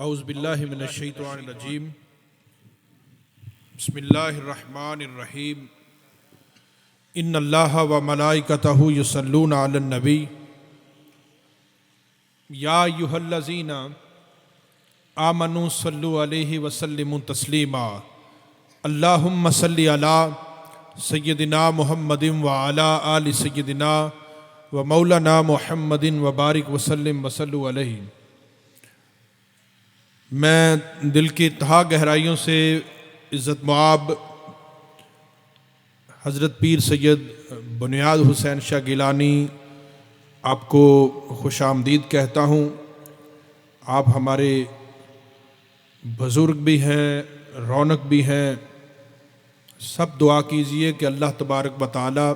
اعوذ باللہ من الشیطان الرجیم بسم اللہ الرحمن الرحیم ان اللہ و ملائکتہ یصلون علی النبی یا ایھا الذین آمنوا صلوا علیہ وسلموا تسلیما اللہم صلی علی سیدنا محمد وعلی آل سیدنا و مولانا محمد وبارک وسلم وصلوا علیہ۔ میں دل کی تہا گہرائیوں سے عزت مآب حضرت پیر سید بنیاد حسین شاہ گیلانی آپ کو خوش آمدید کہتا ہوں۔ آپ ہمارے بزرگ بھی ہیں، رونق بھی ہیں۔ سب دعا کیجئے کہ اللہ تبارک و تعالی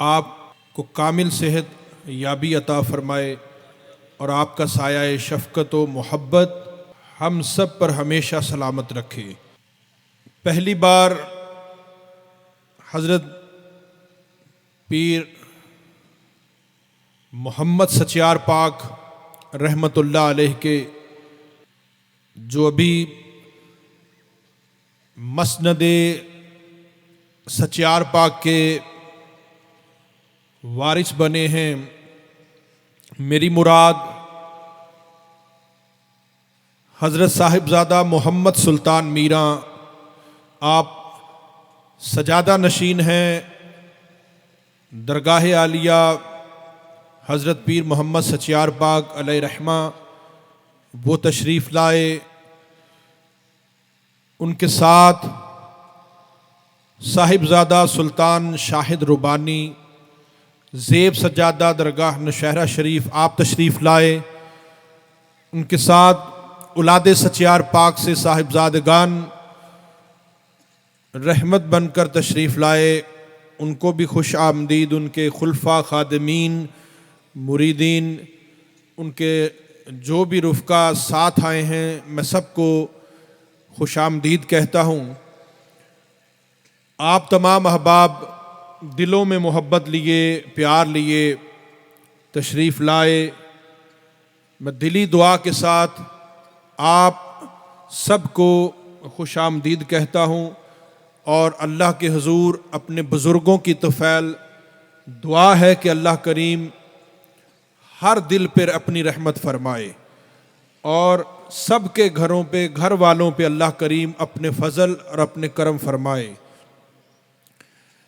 آپ کو کامل صحت یابی عطا فرمائے اور آپ کا سایہ شفقت و محبت ہم سب پر ہمیشہ سلامت رکھے۔ پہلی بار حضرت پیر محمد سچیار پاک رحمۃ اللہ علیہ کے جو ابھی مسند سچیار پاک کے وارث بنے ہیں، میری مراد حضرت صاحبزادہ محمد سلطان میراں آپ سجادہ نشین ہیں درگاہ عالیہ حضرت پیر محمد سچیار پاک علیہ رحمہ، وہ تشریف لائے۔ ان کے ساتھ صاحبزادہ سلطان شاہد ربانی زیب سجادہ درگاہ نوشہرہ شریف آپ تشریف لائے۔ ان کے ساتھ اولاد سچیار پاک سے صاحبزادگان رحمت بن کر تشریف لائے، ان کو بھی خوش آمدید۔ ان کے خلفاء، خادمین، مریدین، ان کے جو بھی رفقا ساتھ آئے ہیں، میں سب کو خوش آمدید کہتا ہوں۔ آپ تمام احباب دلوں میں محبت لیے، پیار لیے، تشریف لائے۔ میں دلی دعا کے ساتھ آپ سب کو خوش آمدید کہتا ہوں اور اللہ کے حضور اپنے بزرگوں کی طفیل دعا ہے کہ اللہ کریم ہر دل پر اپنی رحمت فرمائے اور سب کے گھروں پہ، گھر والوں پہ اللہ کریم اپنے فضل اور اپنے کرم فرمائے۔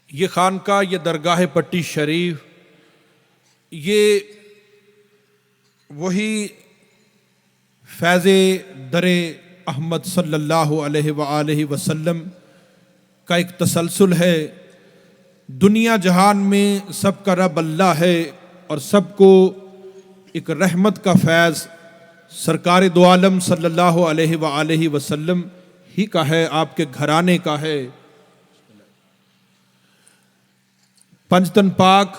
یہ خانقاہ، یہ درگاہ پٹی شریف، یہ وہی فیض در احمد صلی اللہ علیہ وآلہ وسلم کا ایک تسلسل ہے۔ دنیا جہان میں سب کا رب اللہ ہے اور سب کو ایک رحمت کا فیض سرکار دو عالم صلی اللہ علیہ وآلہ وسلم ہی کا ہے، آپ کے گھرانے کا ہے۔ پنجتن پاک،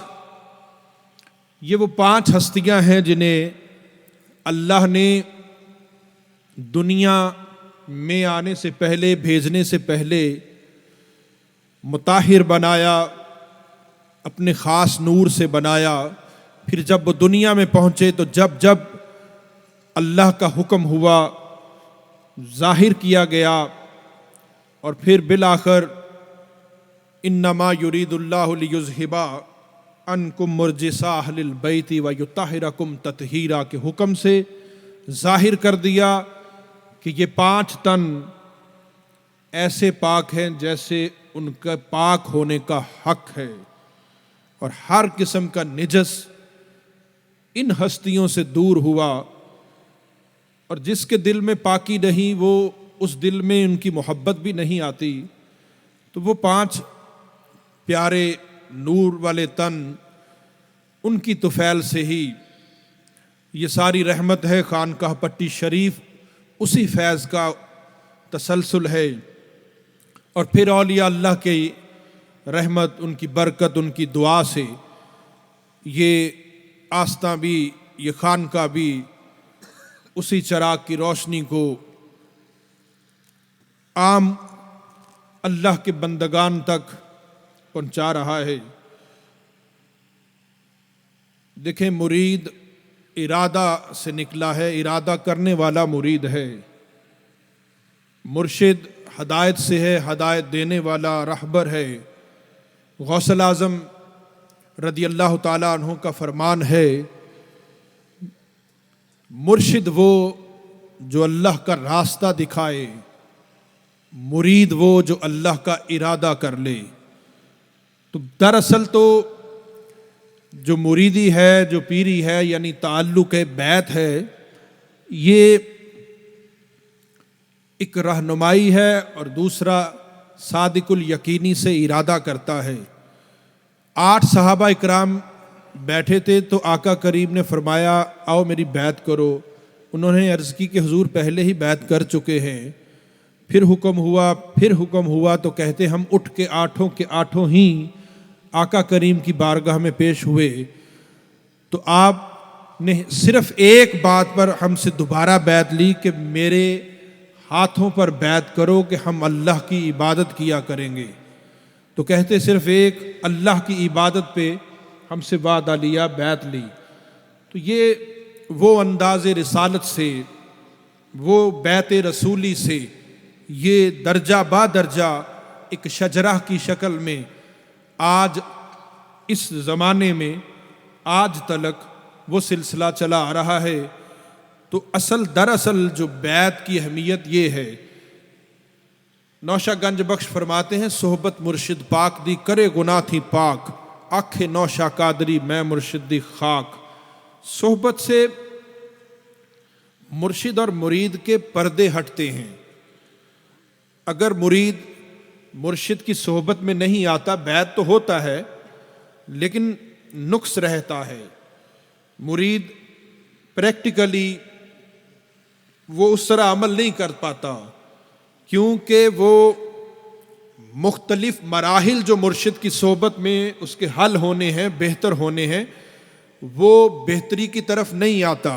یہ وہ 5 ہستیاں ہیں جنہیں اللہ نے دنیا میں آنے سے پہلے، بھیجنے سے پہلے مطہر بنایا، اپنے خاص نور سے بنایا۔ پھر جب وہ دنیا میں پہنچے تو جب اللہ کا حکم ہوا ظاہر کیا گیا، اور پھر بالآخر انما یرید اللہ لیذھب عنکم رجس اہل البیت ویطہرکم تطہیرا کے حکم سے ظاہر کر دیا کہ یہ 5 تن ایسے پاک ہیں جیسے ان کا پاک ہونے کا حق ہے، اور ہر قسم کا نجس ان ہستیوں سے دور ہوا، اور جس کے دل میں پاکی نہیں وہ اس دل میں ان کی محبت بھی نہیں آتی۔ تو وہ 5 پیارے نور والے تن، ان کی طفیل سے ہی یہ ساری رحمت ہے۔ خانقاہ پٹی شریف اسی فیض کا تسلسل ہے، اور پھر اولیاء اللہ کی رحمت، ان کی برکت، ان کی دعا سے یہ آستاں بھی، یہ خانقاہ بھی اسی چراغ کی روشنی کو عام اللہ کے بندگان تک پہنچا رہا ہے۔ دیکھیں، مرید ارادہ سے نکلا ہے، ارادہ کرنے والا مرید ہے۔ مرشد ہدایت سے ہے، ہدایت دینے والا رہبر ہے۔ غوث اعظم رضی اللہ تعالیٰ عنہ کا فرمان ہے، مرشد وہ جو اللہ کا راستہ دکھائے، مرید وہ جو اللہ کا ارادہ کر لے۔ تو دراصل تو جو مریدی ہے، جو پیری ہے، یعنی تعلق بیعت ہے، یہ ایک رہنمائی ہے اور دوسرا صادق الیقینی سے ارادہ کرتا ہے۔ 8 صحابہ اکرام بیٹھے تھے تو آقا کریم نے فرمایا آؤ میری بیعت کرو۔ انہوں نے عرض کی کہ حضور پہلے ہی بیعت کر چکے ہیں۔ پھر حکم ہوا تو کہتے ہم اٹھ کے 8 کے 8 ہی آقا کریم کی بارگاہ میں پیش ہوئے تو آپ نے صرف ایک بات پر ہم سے دوبارہ بیعت لی کہ میرے ہاتھوں پر بیعت کرو کہ ہم اللہ کی عبادت کیا کریں گے۔ تو کہتے صرف ایک اللہ کی عبادت پہ ہم سے وعدہ لیا، بیعت لی۔ تو یہ وہ انداز رسالت سے، وہ بیعت رسولی سے، یہ درجہ با درجہ ایک شجرہ کی شکل میں آج اس زمانے میں آج تلک وہ سلسلہ چلا آ رہا ہے۔ تو دراصل جو بیعت کی اہمیت یہ ہے، نوشہ گنج بخش فرماتے ہیں صحبت مرشد پاک دی کرے گناہ تھی پاک، آنکھیں نوشہ قادری میں مرشد دی خاک۔ صحبت سے مرشد اور مرید کے پردے ہٹتے ہیں۔ اگر مرید مرشد کی صحبت میں نہیں آتا، بیعت تو ہوتا ہے لیکن نقص رہتا ہے۔ مرید پریکٹیکلی وہ اس طرح عمل نہیں کر پاتا کیونکہ وہ مختلف مراحل جو مرشد کی صحبت میں اس کے حل ہونے ہیں، بہتر ہونے ہیں، وہ بہتری کی طرف نہیں آتا،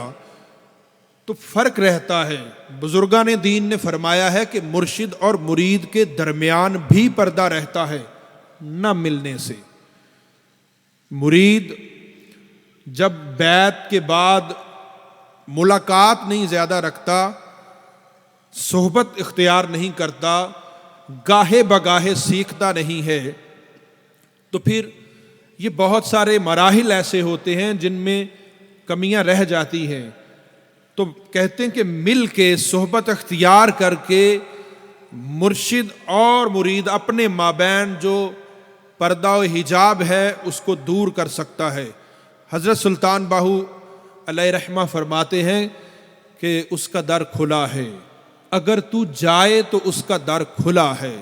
تو فرق رہتا ہے۔ بزرگان دین نے فرمایا ہے کہ مرشد اور مرید کے درمیان بھی پردہ رہتا ہے نہ ملنے سے۔ مرید جب بیعت کے بعد ملاقات نہیں زیادہ رکھتا، صحبت اختیار نہیں کرتا، گاہے بگاہے سیکھتا نہیں ہے، تو پھر یہ بہت سارے مراحل ایسے ہوتے ہیں جن میں کمیاں رہ جاتی ہیں۔ تو کہتے ہیں کہ مل کے صحبت اختیار کر کے مرشد اور مرید اپنے مابین جو پردہ و حجاب ہے اس کو دور کر سکتا ہے۔ حضرت سلطان باہو علیہ رحمہ فرماتے ہیں کہ اس کا در کھلا ہے، اگر تو جائے تو اس کا در کھلا ہے،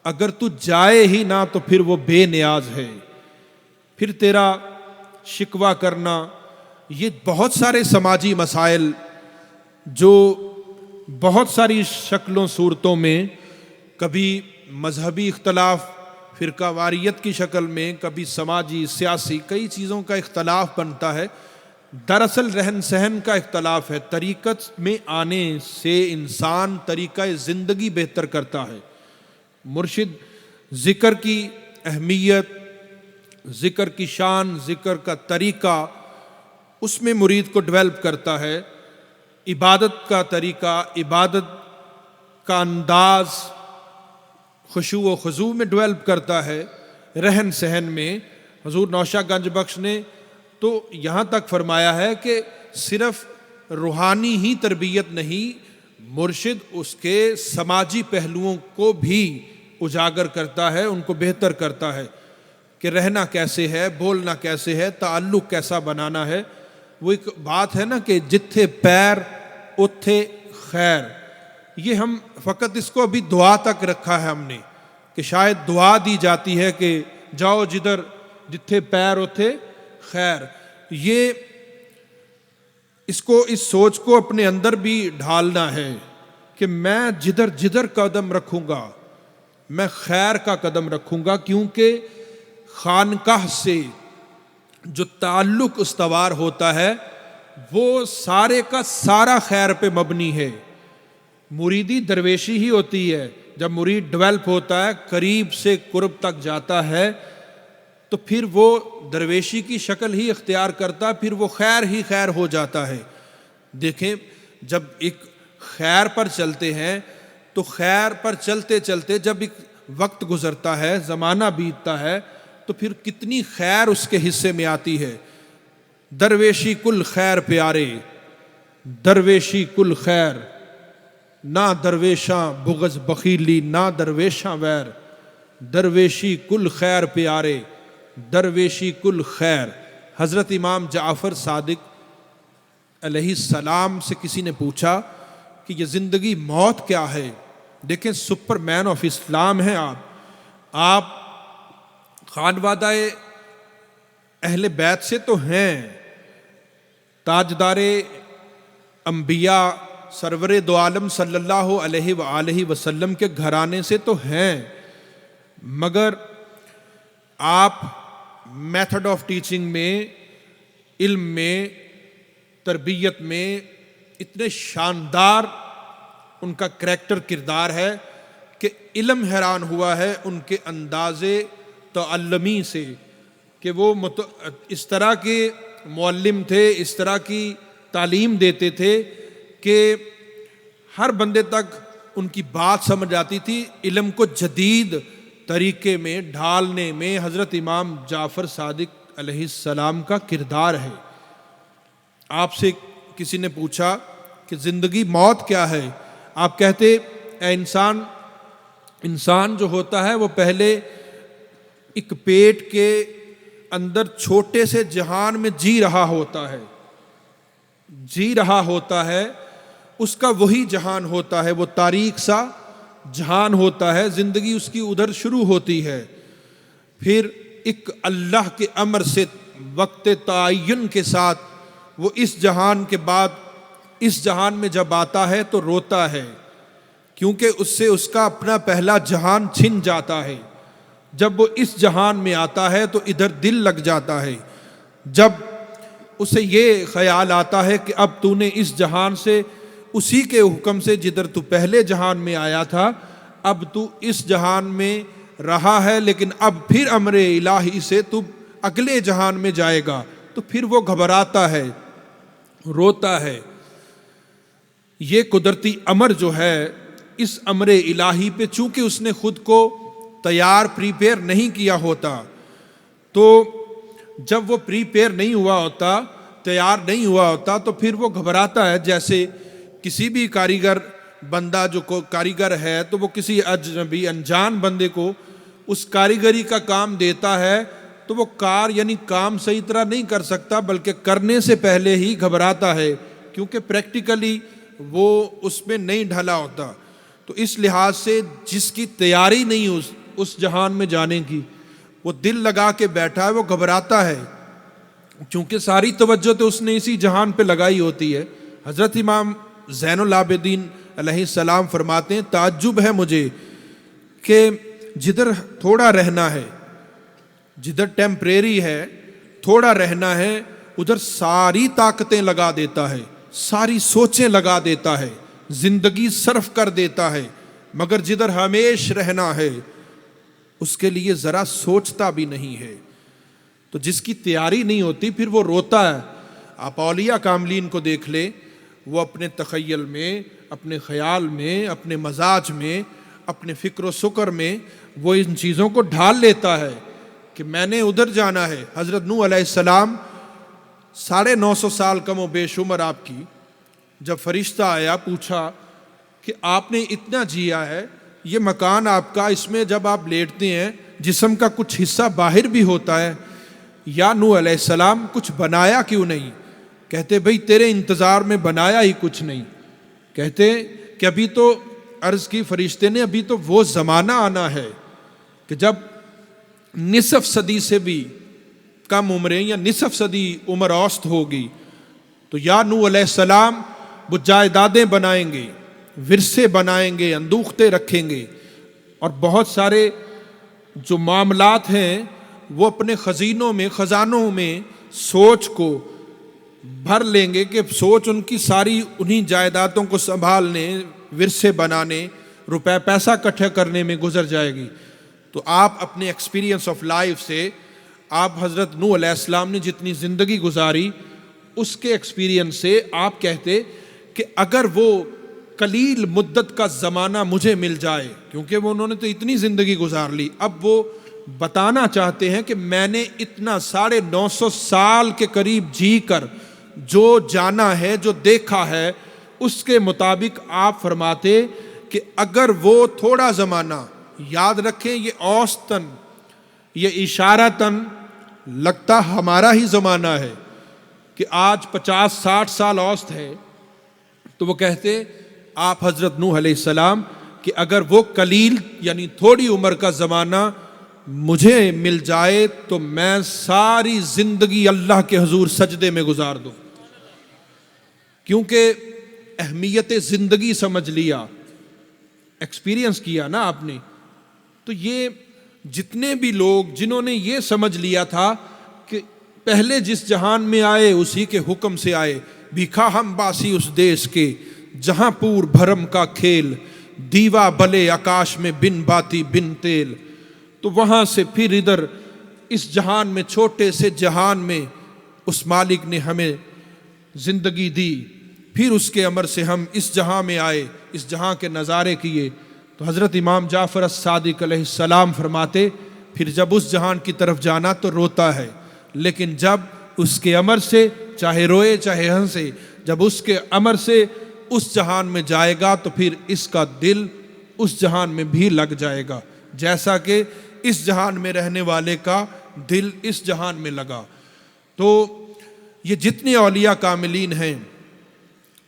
اگر تو جائے ہی نہ تو پھر وہ بے نیاز ہے۔ پھر تیرا شکوہ کرنا، یہ بہت سارے سماجی مسائل جو بہت ساری شکلوں صورتوں میں، کبھی مذہبی اختلاف فرقہ واریت کی شکل میں، کبھی سماجی سیاسی کئی چیزوں کا اختلاف بنتا ہے، دراصل رہن سہن کا اختلاف ہے۔ طریقت میں آنے سے انسان طریقہ زندگی بہتر کرتا ہے۔ مرشد ذکر کی اہمیت، ذکر کی شان، ذکر کا طریقہ اس میں مرید کو ڈیولپ کرتا ہے۔ عبادت کا طریقہ، عبادت کا انداز خشوع و خضوع میں ڈیولپ کرتا ہے۔ رہن سہن میں حضور نوشہ گنج بخش نے تو یہاں تک فرمایا ہے کہ صرف روحانی ہی تربیت نہیں، مرشد اس کے سماجی پہلوؤں کو بھی اجاگر کرتا ہے، ان کو بہتر کرتا ہے کہ رہنا کیسے ہے، بولنا کیسے ہے، تعلق کیسا بنانا ہے۔ وہ ایک بات ہے نا کہ جتھے پیر اتھے خیر، یہ ہم فقط اس کو ابھی دعا تک رکھا ہے ہم نے، کہ شاید دعا دی جاتی ہے کہ جاؤ جدھر جتھے پیر اتھے خیر۔ یہ اس سوچ کو اپنے اندر بھی ڈھالنا ہے کہ میں جدھر جدھر قدم رکھوں گا میں خیر کا قدم رکھوں گا، کیونکہ خانقاہ سے جو تعلق استوار ہوتا ہے وہ سارے کا سارا خیر پہ مبنی ہے۔ مریدی درویشی ہی ہوتی ہے، جب مرید ڈیولپ ہوتا ہے، قریب سے قرب تک جاتا ہے، تو پھر وہ درویشی کی شکل ہی اختیار کرتا ہے، پھر وہ خیر ہی خیر ہو جاتا ہے۔ دیکھیں جب ایک خیر پر چلتے ہیں تو خیر پر چلتے چلتے جب ایک وقت گزرتا ہے، زمانہ بیتتا ہے، تو پھر کتنی خیر اس کے حصے میں آتی ہے۔ درویشی کل خیر پیارے، درویشی کل خیر، نہ درویشاں بغض بخیلی، نہ درویشاں ویر، درویشی کل خیر پیارے، درویشی کل خیر۔ حضرت امام جعفر صادق علیہ السلام سے کسی نے پوچھا کہ یہ زندگی موت کیا ہے؟ دیکھیں سپر مین آف اسلام ہیں آپ خانوادہ اہل بیت سے تو ہیں، تاجدار انبیاء سرور دو عالم صلی اللہ علیہ وآلہ وسلم کے گھرانے سے تو ہیں، مگر آپ میتھڈ آف ٹیچنگ میں، علم میں، تربیت میں اتنے شاندار ان کا کریکٹر کردار ہے کہ علم حیران ہوا ہے ان کے انداز تعلمی سے، کہ وہ اس طرح کے معلم تھے، اس طرح کی تعلیم دیتے تھے کہ ہر بندے تک ان کی بات سمجھ آتی تھی۔ علم کو جدید طریقے میں ڈھالنے میں حضرت امام جعفر صادق علیہ السلام کا کردار ہے۔ آپ سے کسی نے پوچھا کہ زندگی موت کیا ہے؟ آپ کہتے اے انسان جو ہوتا ہے وہ پہلے ایک پیٹ کے اندر چھوٹے سے جہان میں جی رہا ہوتا ہے، اس کا وہی جہان ہوتا ہے، وہ تاریک سا جہان ہوتا ہے، زندگی اس کی ادھر شروع ہوتی ہے، پھر ایک اللہ کے امر سے وقت تعین کے ساتھ وہ اس جہان کے بعد اس جہان میں جب آتا ہے تو روتا ہے، کیونکہ اس سے اس کا اپنا پہلا جہان چھن جاتا ہے۔ جب وہ اس جہان میں آتا ہے تو ادھر دل لگ جاتا ہے، جب اسے یہ خیال آتا ہے کہ اب تو نے اس جہان سے اسی کے حکم سے جدھر تو پہلے جہان میں آیا تھا، اب تو اس جہان میں رہا ہے، لیکن اب پھر امر الہی سے تو اگلے جہان میں جائے گا، تو پھر وہ گھبراتا ہے، روتا ہے۔ یہ قدرتی امر جو ہے، اس امر الہی پہ چونکہ اس نے خود کو تیار پریپیئر نہیں کیا ہوتا، تو جب وہ پریپیئر نہیں ہوا ہوتا، تیار نہیں ہوا ہوتا، تو پھر وہ گھبراتا ہے۔ جیسے کسی بھی کاریگر بندہ جو کاریگر ہے تو وہ کسی اجنبی انجان بندے کو اس کاریگری کا کام دیتا ہے تو وہ کام صحیح طرح نہیں کر سکتا، بلکہ کرنے سے پہلے ہی گھبراتا ہے، کیونکہ پریکٹیکلی وہ اس میں نہیں ڈھلا ہوتا۔ تو اس لحاظ سے جس کی تیاری نہیں اس جہان میں جانے کی، وہ دل لگا کے بیٹھا ہے، وہ گھبراتا ہے، چونکہ ساری توجہ تو اس نے اسی جہان پہ لگائی ہوتی ہے۔ حضرت امام زین العابدین علیہ السلام فرماتے ہیں تعجب ہے مجھے کہ جدھر تھوڑا رہنا ہے، جدھر ٹیمپریری ہے، تھوڑا رہنا ہے، ادھر ساری طاقتیں لگا دیتا ہے، ساری سوچیں لگا دیتا ہے، زندگی صرف کر دیتا ہے، مگر جدھر ہمیش رہنا ہے اس کے لیے ذرا سوچتا بھی نہیں ہے۔ تو جس کی تیاری نہیں ہوتی پھر وہ روتا ہے۔ آپ اولیاء کاملین کو دیکھ لیں، وہ اپنے تخیل میں، اپنے خیال میں، اپنے مزاج میں، اپنے فکر و سکر میں وہ ان چیزوں کو ڈھال لیتا ہے کہ میں نے ادھر جانا ہے۔ حضرت نوح علیہ السلام 950 سال کم و بیش عمر آپ کی، جب فرشتہ آیا پوچھا کہ آپ نے اتنا جیا ہے، یہ مکان آپ کا، اس میں جب آپ لیٹتے ہیں جسم کا کچھ حصہ باہر بھی ہوتا ہے، یا نوح علیہ السلام کچھ بنایا کیوں نہیں؟ کہتے بھئی تیرے انتظار میں بنایا ہی کچھ نہیں۔ کہتے کہ ابھی تو عرض کی فرشتے نے، ابھی تو وہ زمانہ آنا ہے کہ جب نصف صدی سے بھی کم عمریں یا نصف صدی عمر اوسط ہوگی، تو یا نوح علیہ السلام وہ جائیدادیں بنائیں گے، ورثے بنائیں گے، اندوختے رکھیں گے، اور بہت سارے جو معاملات ہیں وہ اپنے خزانوں میں سوچ کو بھر لیں گے کہ سوچ ان کی ساری انہی جائیدادوں کو سنبھالنے، ورثے بنانے، روپے پیسہ اکٹھا کرنے میں گزر جائے گی۔ تو آپ اپنے ایکسپیرینس آف لائف سے، آپ حضرت نوح علیہ السلام نے جتنی زندگی گزاری اس کے ایکسپیرینس سے آپ کہتے کہ اگر وہ قلیل مدت کا زمانہ مجھے مل جائے، کیونکہ انہوں نے تو اتنی زندگی گزار لی، اب وہ بتانا چاہتے ہیں کہ میں نے اتنا 950 سال کے قریب جی کر جو جانا ہے، جو دیکھا ہے، اس کے مطابق آپ فرماتے کہ اگر وہ تھوڑا زمانہ، یاد رکھیں یہ اوسطاً، یہ اشارتاً لگتا ہمارا ہی زمانہ ہے کہ آج 50-60 سال اوسط ہے، تو وہ کہتے آپ حضرت نوح علیہ السلام کہ اگر وہ قلیل یعنی تھوڑی عمر کا زمانہ مجھے مل جائے تو میں ساری زندگی اللہ کے حضور سجدے میں گزار دوں، کیونکہ اہمیت زندگی سمجھ لیا، ایکسپیرینس کیا نا آپ نے۔ تو یہ جتنے بھی لوگ جنہوں نے یہ سمجھ لیا تھا کہ پہلے جس جہان میں آئے اسی کے حکم سے آئے، بھیکھا ہم باسی اس دیش کے جہاں پور بھرم کا کھیل، دیوا بلے آکاش میں بن باتی بن تیل، تو وہاں سے پھر ادھر اس جہان میں، چھوٹے سے جہان میں اس مالک نے ہمیں زندگی دی، پھر اس کے امر سے ہم اس جہاں میں آئے، اس جہاں کے نظارے کیے۔ تو حضرت امام جعفر الصادق علیہ السلام فرماتے پھر جب اس جہان کی طرف جانا تو روتا ہے، لیکن جب اس کے امر سے، چاہے روئے چاہے ہنسے، جب اس کے امر سے اس جہان میں جائے گا تو پھر اس کا دل اس جہان میں بھی لگ جائے گا، جیسا کہ اس جہان میں رہنے والے کا دل اس جہان میں لگا۔ تو یہ جتنے اولیاء کاملین ہیں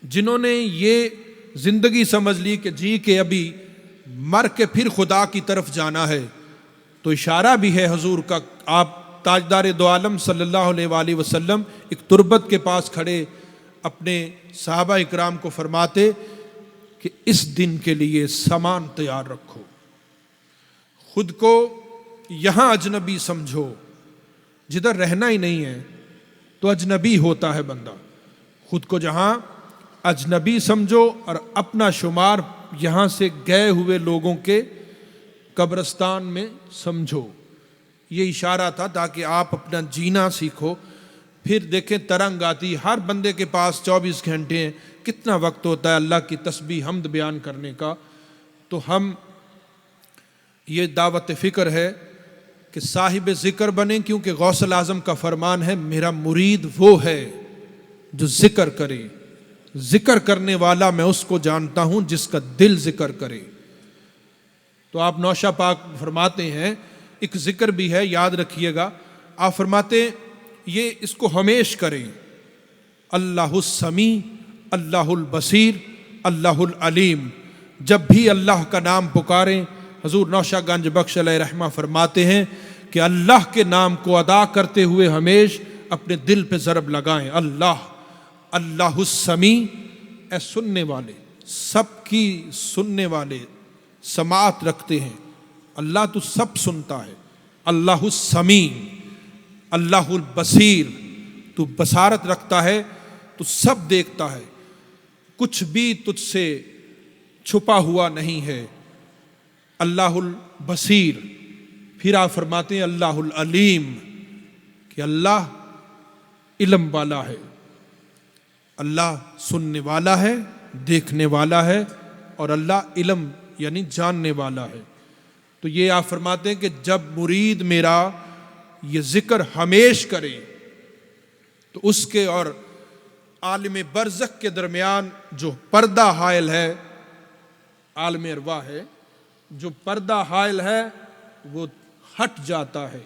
جنہوں نے یہ زندگی سمجھ لی کہ جی کہ ابھی مر کے پھر خدا کی طرف جانا ہے، تو اشارہ بھی ہے حضور کا، آپ تاجدار دو عالم صلی اللہ علیہ وآلہ وسلم ایک تربت کے پاس کھڑے اپنے صحابہ اکرام کو فرماتے کہ اس دن کے لیے سامان تیار رکھو، خود کو یہاں اجنبی سمجھو، جدھر رہنا ہی نہیں ہے تو اجنبی ہوتا ہے بندہ، خود کو جہاں اجنبی سمجھو اور اپنا شمار یہاں سے گئے ہوئے لوگوں کے قبرستان میں سمجھو۔ یہ اشارہ تھا تاکہ آپ اپنا جینا سیکھو۔ پھر دیکھیں ترنگ آتی، ہر بندے کے پاس 24 گھنٹے ہیں، کتنا وقت ہوتا ہے اللہ کی تسبیح حمد بیان کرنے کا۔ تو ہم یہ دعوت فکر ہے کہ صاحب ذکر بنیں، کیونکہ غوث الاعظم کا فرمان ہے میرا مرید وہ ہے جو ذکر کرے، ذکر کرنے والا میں اس کو جانتا ہوں جس کا دل ذکر کرے۔ تو آپ نوشہ پاک فرماتے ہیں ایک ذکر بھی ہے، یاد رکھیے گا، آپ فرماتے یہ اس کو ہمیش کریں، اللہ السمیع، اللہ البصیر، اللہ العلیم۔ جب بھی اللہ کا نام پکاریں، حضور نوشہ گنج بخش علیہ رحمہ فرماتے ہیں کہ اللہ کے نام کو ادا کرتے ہوئے ہمیش اپنے دل پہ ضرب لگائیں، اللہ اللہ السمیع، اے سننے والے، سب کی سننے والے، سماعت رکھتے ہیں، اللہ تو سب سنتا ہے، اللہ السمیع، اللہ البصیر، تو بصارت رکھتا ہے، تو سب دیکھتا ہے، کچھ بھی تجھ سے چھپا ہوا نہیں ہے، اللہ البصیر۔ پھر آپ فرماتے ہیں اللہ العلیم، کہ اللہ علم والا ہے، اللہ سننے والا ہے، دیکھنے والا ہے، اور اللہ علم یعنی جاننے والا ہے۔ تو یہ آپ فرماتے ہیں کہ جب مرید میرا یہ ذکر ہمیش کرے تو اس کے اور عالم برزخ کے درمیان جو پردہ حائل ہے، عالم ارواح ہے، جو پردہ حائل ہے وہ ہٹ جاتا ہے،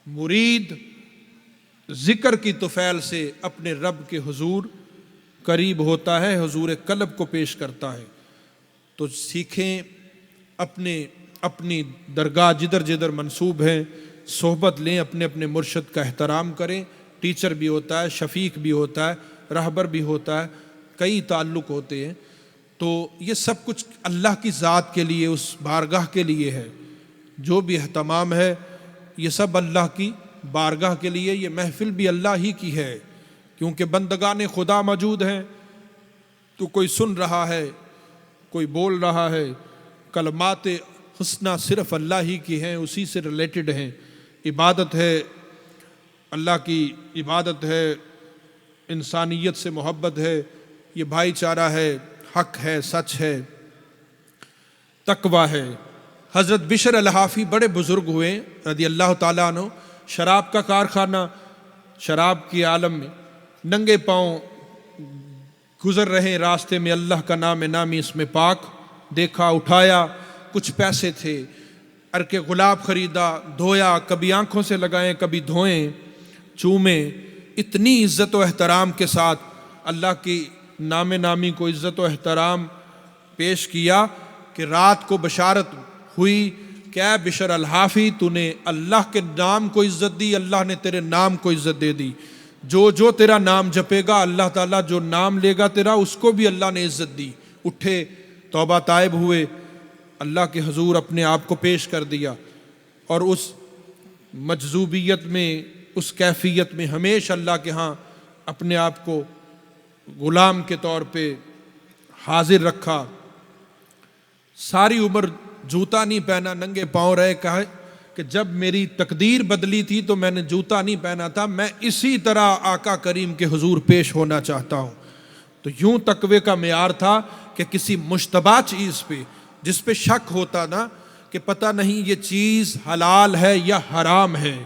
مرید ذکر کی طفیل سے اپنے رب کے حضور قریب ہوتا ہے، حضور قلب کو پیش کرتا ہے۔ تو سیکھیں، اپنی درگاہ جدھر جدھر منسوب ہیں صحبت لیں، اپنے اپنے مرشد کا احترام کریں، ٹیچر بھی ہوتا ہے، شفیق بھی ہوتا ہے، رہبر بھی ہوتا ہے، کئی تعلق ہوتے ہیں۔ تو یہ سب کچھ اللہ کی ذات کے لیے، اس بارگاہ کے لیے ہے، جو بھی اہتمام ہے یہ سب اللہ کی بارگاہ کے لیے، یہ محفل بھی اللہ ہی کی ہے، کیونکہ بندگان خدا موجود ہیں، تو کوئی سن رہا ہے، کوئی بول رہا ہے، کلمات حسنہ صرف اللہ ہی کی ہیں، اسی سے ریلیٹڈ ہیں، عبادت ہے اللہ کی، عبادت ہے، انسانیت سے محبت ہے، یہ بھائی چارہ ہے، حق ہے، سچ ہے، تقویٰ ہے۔ حضرت بشر الحافی بڑے بزرگ ہوئے رضی اللہ تعالیٰ عنہ، شراب کا کارخانہ، شراب کی عالم میں ننگے پاؤں گزر رہے راستے میں اللہ کا نام نامی اس میں پاک دیکھا، اٹھایا، کچھ پیسے تھے، عرق گلاب خریدا، دھویا، کبھی آنکھوں سے لگائیں کبھی دھوئیں، چومیں، اتنی عزت و احترام کے ساتھ اللہ کی نام نامی کو عزت و احترام پیش کیا کہ رات کو بشارت ہوئی کہ اے بشر الحافی، تو نے اللہ کے نام کو عزت دی، اللہ نے تیرے نام کو عزت دے دی، جو تیرا نام جپے گا اللہ تعالیٰ جو نام لے گا تیرا اس کو بھی اللہ نے عزت دی۔ اٹھے، توبہ طائب ہوئے، اللہ کے حضور اپنے آپ کو پیش کر دیا، اور اس مجذوبیت میں، اس کیفیت میں ہمیشہ اللہ کے ہاں اپنے آپ کو غلام کے طور پہ حاضر رکھا۔ ساری عمر جوتا نہیں پہنا، ننگے پاؤں رہے، کہا کہ جب میری تقدیر بدلی تھی تو میں نے جوتا نہیں پہنا تھا، میں اسی طرح آقا کریم کے حضور پیش ہونا چاہتا ہوں۔ تو یوں تقوی کا معیار تھا کہ کسی مشتبہ چیز پہ جس پہ شک ہوتا نا کہ پتہ نہیں یہ چیز حلال ہے یا حرام ہے،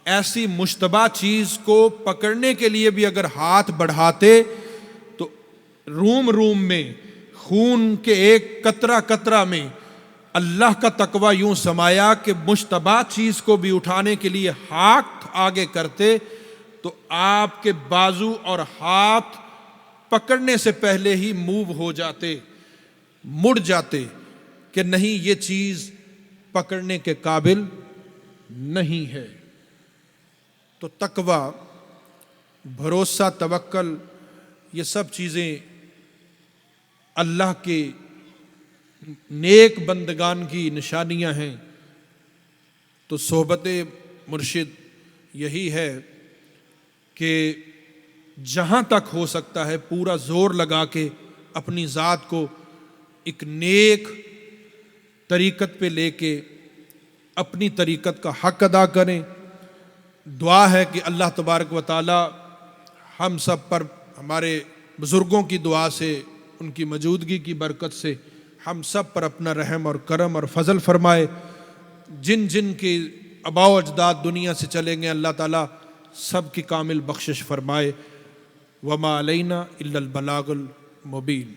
ایسی مشتبہ چیز کو پکڑنے کے لیے بھی اگر ہاتھ بڑھاتے تو روم میں خون کے ایک قطرہ قطرہ میں اللہ کا تقوی یوں سمایا کہ مشتبہ چیز کو بھی اٹھانے کے لیے ہاتھ آگے کرتے تو آپ کے بازو اور ہاتھ پکڑنے سے پہلے ہی موو ہو جاتے، مڑ جاتے کہ نہیں یہ چیز پکڑنے کے قابل نہیں ہے۔ تو تقوی، بھروسہ، توکل، یہ سب چیزیں اللہ کے نیک بندگان کی نشانیاں ہیں۔ تو صحبت مرشد یہی ہے کہ جہاں تک ہو سکتا ہے پورا زور لگا کے اپنی ذات کو ایک نیک طریقت پہ لے کے اپنی طریقت کا حق ادا کریں۔ دعا ہے کہ اللہ تبارک و تعالی ہم سب پر ہمارے بزرگوں کی دعا سے، ان کی موجودگی کی برکت سے ہم سب پر اپنا رحم اور کرم اور فضل فرمائے۔ جن جن کے آباء و اجداد دنیا سے چلیں گے اللہ تعالیٰ سب کی کامل بخشش فرمائے۔ وما علینا الا البلاغ المبین۔